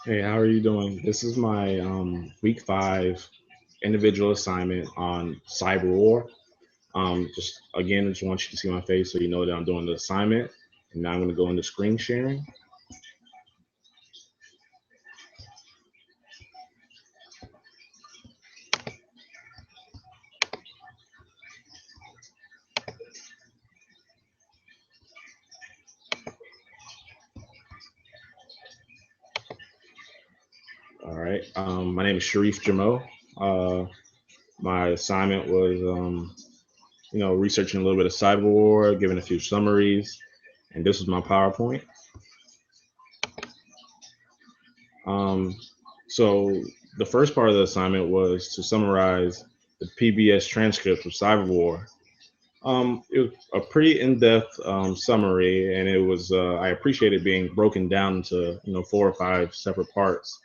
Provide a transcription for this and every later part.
Hey, how are you doing? This is my week 5 individual assignment on Cyberwar. Just again, I just want you to see my face so you know that I'm doing the assignment. And now I'm going to go into screen sharing. All right. My name is Sharif Jamo. Uh, my assignment was, researching a little bit of Cyberwar, giving a few summaries, and this was my PowerPoint. Um, so the first part of the assignment was to summarize the PBS transcript of Cyberwar. It was a pretty in-depth summary, and it was I appreciate it being broken down into 4 or 5 separate parts.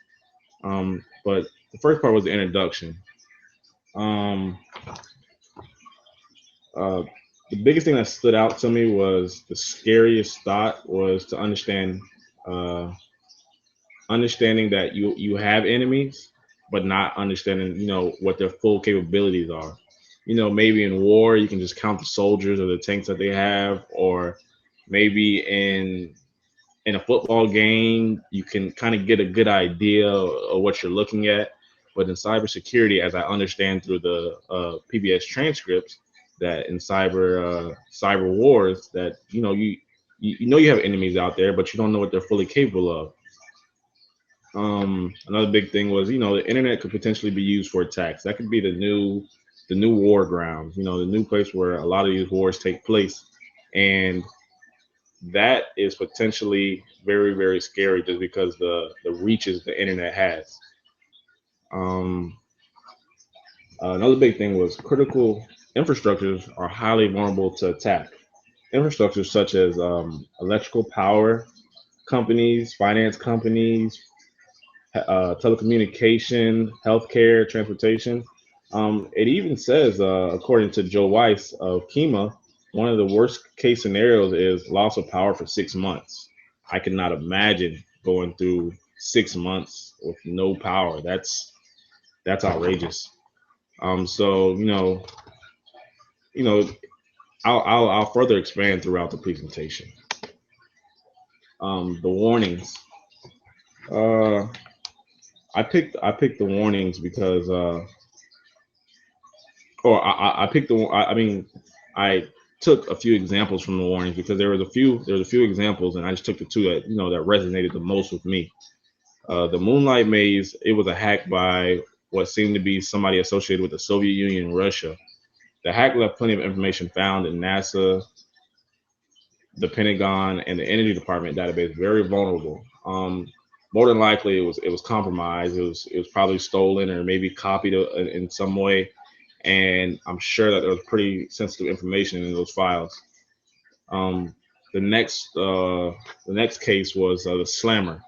But the first part was the introduction. Um, uh, the biggest thing that stood out to me was the scariest thought was to uh, understanding that you have enemies, but not understanding what their full capabilities are. Maybe in war you can just count the soldiers or the tanks that they have, or maybe in a football game you can kind of get a good idea of what you're looking at. But in cybersecurity, as I understand through the PBS transcripts, that in cyber wars, that you know you have enemies out there, but you don't know what they're fully capable of. Another big thing was, the internet could potentially be used for attacks. That could be the new war grounds. The new place where a lot of these wars take place, and that is potentially very, very scary just because the reaches the internet has. Um, Another big thing was critical infrastructures are highly vulnerable to attack. Infrastructures such as electrical power companies, finance companies, telecommunication, healthcare, transportation. It even says, according to Joe Weiss of Kima, one of the worst case scenarios is loss of power for 6 months. I cannot imagine going through 6 months with no power. That's outrageous. So you know, I'll further expand throughout the presentation. The warnings. Uh, I picked the warnings because or I picked I mean, I took a few examples from the warnings because there was a few examples, and I just took the two that that resonated the most with me. The Moonlight Maze, it was a hack by what seemed to be somebody associated with the Soviet Union and Russia. The hack left plenty of information found in NASA, the Pentagon, and the Energy Department database very vulnerable. More than likely, it was compromised. It was probably stolen or maybe copied in some way, and I'm sure that there was pretty sensitive information in those files. Um, the next case was the Slammer.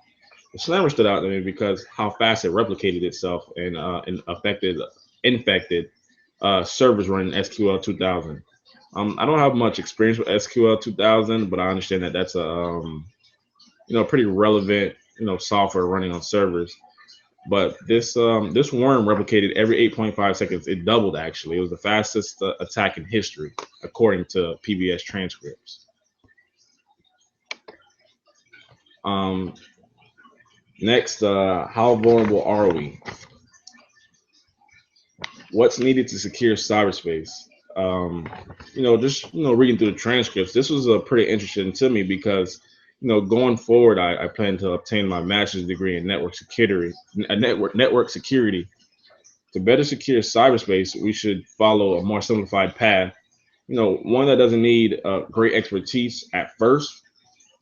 The Slammer stood out to me because how fast it replicated itself and infected servers running SQL 2000. I don't have much experience with SQL 2000, but I understand that that's a pretty relevant software running on servers. But this worm replicated every 8.5 seconds. It doubled actually. It was the fastest attack in history, according to PBS transcripts. Um, Next, how vulnerable are we? What's needed to secure cyberspace? Um, just reading through the transcripts, this was pretty interesting to me because going forward, I plan to obtain my master's degree in network security. To better secure cyberspace, we should follow a more simplified path. One that doesn't need great expertise at first,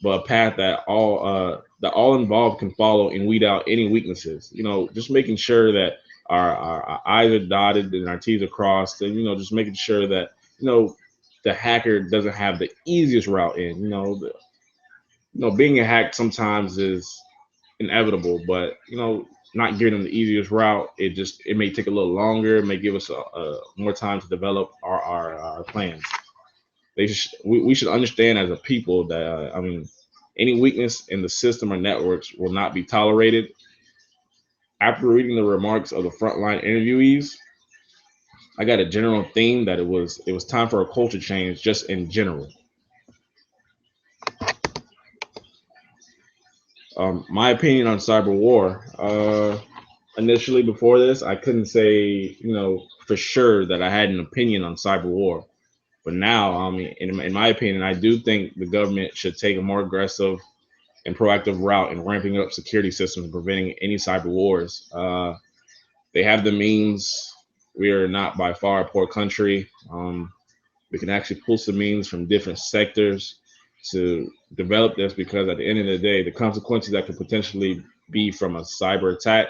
but a path that all involved can follow and weed out any weaknesses. Just making sure that our I's are dotted and our T's are crossed, and just making sure that you know the hacker doesn't have the easiest route in. Being a hack sometimes is inevitable, but not giving them the easiest route, it may take a little longer. It may give us more time to develop our plans. We should understand as a people that any weakness in the system or networks will not be tolerated. After reading the remarks of the frontline interviewees, I got a general theme that it was time for a culture change just in general. My opinion on cyber war. Initially, before this, I couldn't say for sure that I had an opinion on cyber war. But now, I mean, in my opinion, I do think the government should take a more aggressive and proactive route in ramping up security systems and preventing any cyber wars. They have the means. We are not by far a poor country. We can actually pull some means from different sectors to develop this because at the end of the day, the consequences that could potentially be from a cyber attack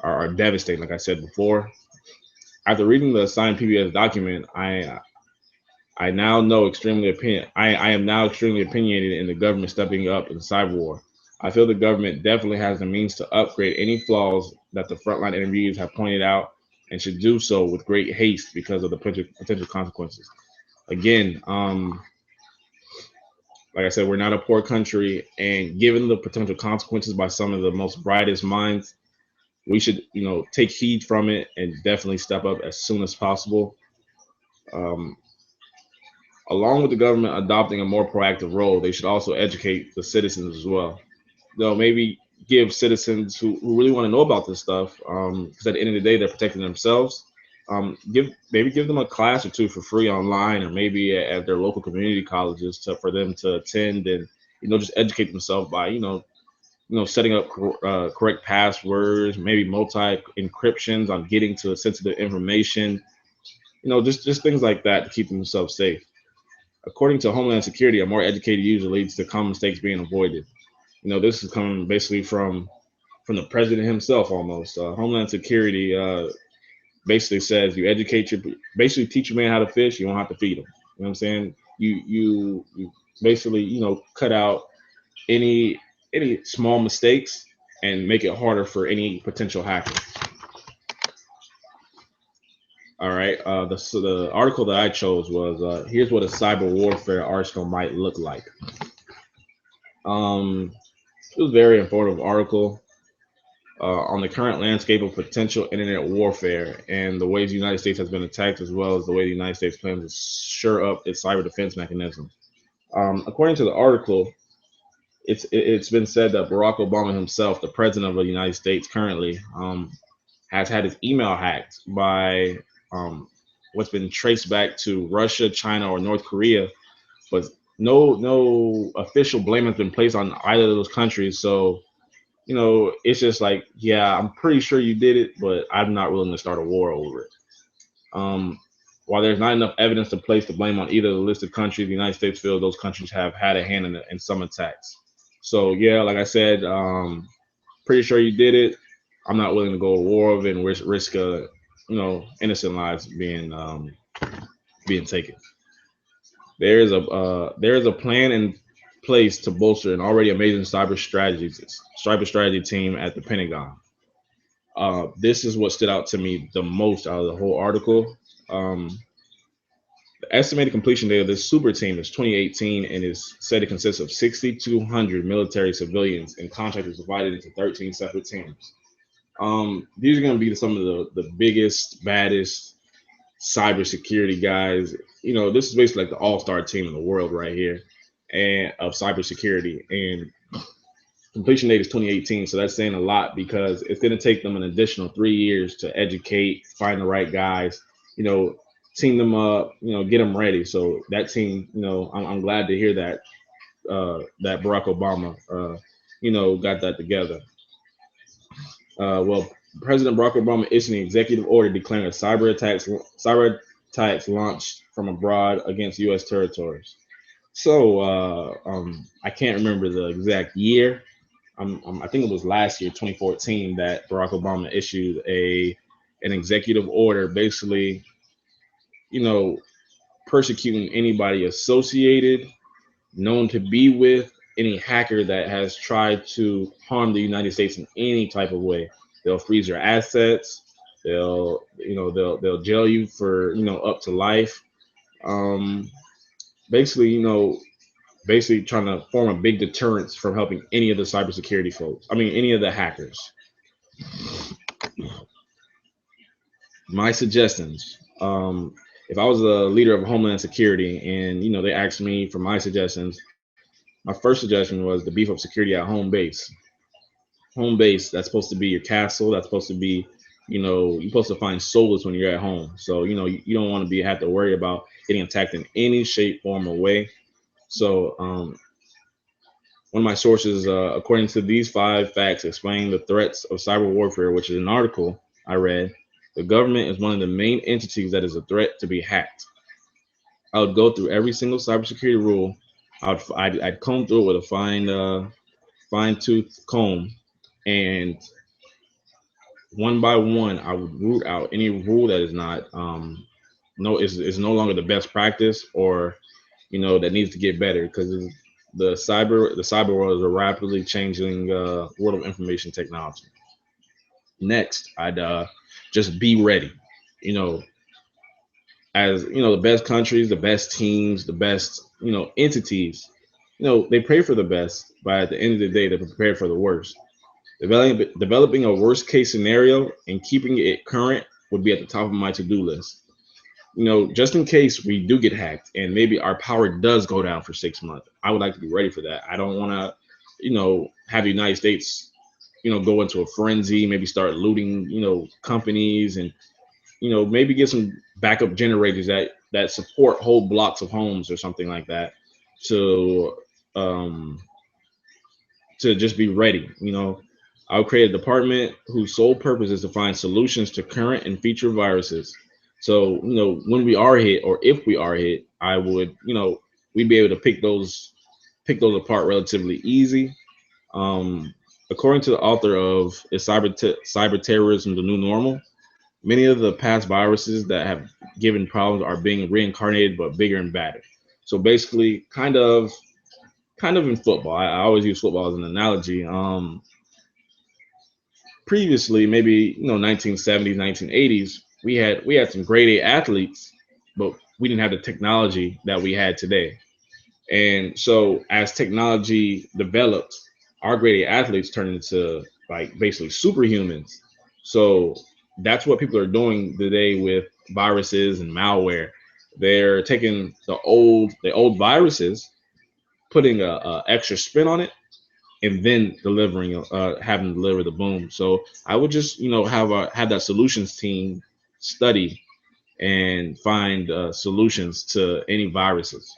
are devastating, like I said before. After reading the signed PBS document, I now know extremely opinion. I am now extremely opinionated in the government stepping up in cyber war. I feel the government definitely has the means to upgrade any flaws that the frontline interviews have pointed out and should do so with great haste because of the potential consequences. Again, like I said, we're not a poor country, and given the potential consequences by some of the most brightest minds, we should, take heed from it and definitely step up as soon as possible. Um, Along with the government adopting a more proactive role, they should also educate the citizens as well. They'll maybe give citizens who really want to know about this stuff, because at the end of the day, they're protecting themselves. Give them a class or two for free online, or maybe at their local community colleges for them to attend and just educate themselves by setting up correct passwords, maybe multi encryptions on getting to sensitive information. Just things like that to keep themselves safe. According to Homeland Security, a more educated user leads to common mistakes being avoided. This is coming basically from the president himself almost. Homeland Security basically says you basically teach your man how to fish. You don't have to feed him. You know what I'm saying? You basically cut out any small mistakes and make it harder for any potential hackers. All right. The article that I chose was here's what a cyber warfare arsenal might look like. It was a very informative article on the current landscape of potential internet warfare and the ways the United States has been attacked, as well as the way the United States plans to shore up its cyber defense mechanisms. According to the article, it's been said that Barack Obama himself, the president of the United States currently, has had his email hacked by what's been traced back to Russia, China, or North Korea, but no official blame has been placed on either of those countries. So it's just like, yeah, I'm pretty sure you did it, but I'm not willing to start a war over it. Um, while there's not enough evidence to place the blame on either of the listed countries, the United States feels those countries have had a hand in some attacks. So yeah, like I said, pretty sure you did it. I'm not willing to go to war over it and risk innocent lives being taken. There is a plan in place to bolster an already amazing cyber strategy team at the Pentagon. This is what stood out to me the most out of the whole article. The estimated completion date of this super team is 2018 and is said to consist of 6,200 military civilians and contractors divided into 13 separate teams. These are going to be some of the biggest, baddest cybersecurity guys. This is basically like the all-star team in the world right here, and of cybersecurity. And completion date is 2018, so that's saying a lot because it's going to take them an additional 3 years to educate, find the right guys, team them up, get them ready. So that team, I'm glad to hear that Barack Obama, got that together. Well, President Barack Obama issued an executive order declaring a cyber attacks launched from abroad against U.S. territories. So I can't remember the exact year. I think it was last year, 2014, that Barack Obama issued an executive order, basically, you know, persecuting anybody associated, known to be with any hacker that has tried to harm the United States in any type of way. They'll freeze your assets. They'll jail you for up to life. Um, basically, basically trying to form a big deterrence from helping any of the cybersecurity folks. I mean, any of the hackers. My suggestions. If I was a leader of Homeland Security and they asked me for my suggestions, my first suggestion was to beef up security at home base. Home base, that's supposed to be your castle. That's supposed to be, you're supposed to find solace when you're at home. So you don't want to be have to worry about getting attacked in any shape, form, or way. So one of my sources, according to these 5 facts explaining the threats of cyber warfare, which is an article I read, the government is one of the main entities that is a threat to be hacked. I would go through every single cybersecurity rule. I'd comb through it with a fine tooth comb, and one by one, I would root out any rule that is not no is no longer the best practice, or that needs to get better, because the cyber world is a rapidly changing world of information technology. Next, I'd just be ready. You know, as the best countries, the best teams, the best entities. They pray for the best, but at the end of the day, they're prepared for the worst. Developing a worst case scenario and keeping it current would be at the top of my to do list. Just in case we do get hacked and maybe our power does go down for 6 months, I would like to be ready for that. I don't want to, have the United States, go into a frenzy, maybe start looting, companies, and maybe get some backup generators that support whole blocks of homes or something like that, to um, to just be ready. I'll create a department whose sole purpose is to find solutions to current and future viruses. So, when we are hit, or if we are hit, I would, we'd be able to pick those apart relatively easy. Um, According to the author of Is Cyber Terrorism the New Normal? Many of the past viruses that have given problems are being reincarnated, but bigger and badder. So basically, kind of in football. I always use football as an analogy. Previously, maybe 1970s, 1980s, we had some grade A athletes, but we didn't have the technology that we had today. And so as technology developed, our grade A athletes turned into like basically superhumans. So that's what people are doing today with viruses and malware. They're taking the old viruses, putting a extra spin on it, and then having to deliver the boom. So I would just have that solutions team study and find solutions to any viruses.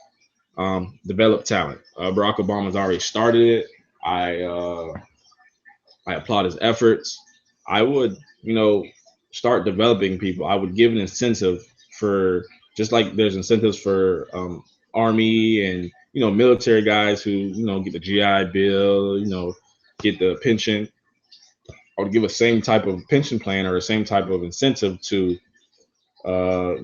Develop talent. Barack Obama's already started it. I uh, I applaud his efforts. I would, start developing people. I would give an incentive for, just like there's incentives for army and military guys who get the GI Bill, get the pension. I would give a same type of pension plan or the same type of incentive to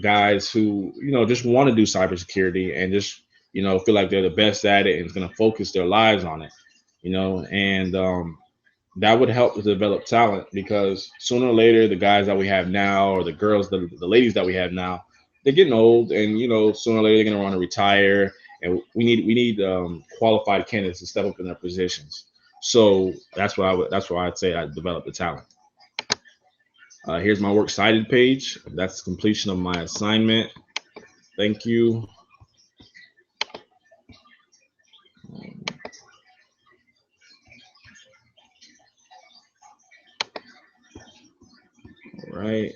guys who just want to do cybersecurity and just feel like they're the best at it and it's going to focus their lives on it. And that would help to develop talent, because sooner or later the guys that we have now, or the girls, the ladies that we have now, they're getting old, and sooner or later they're going to want to retire, and we need qualified candidates to step up in their positions. So that's why I'd say I develop the talent. Here's my works cited page. That's completion of my assignment. Thank you. All right.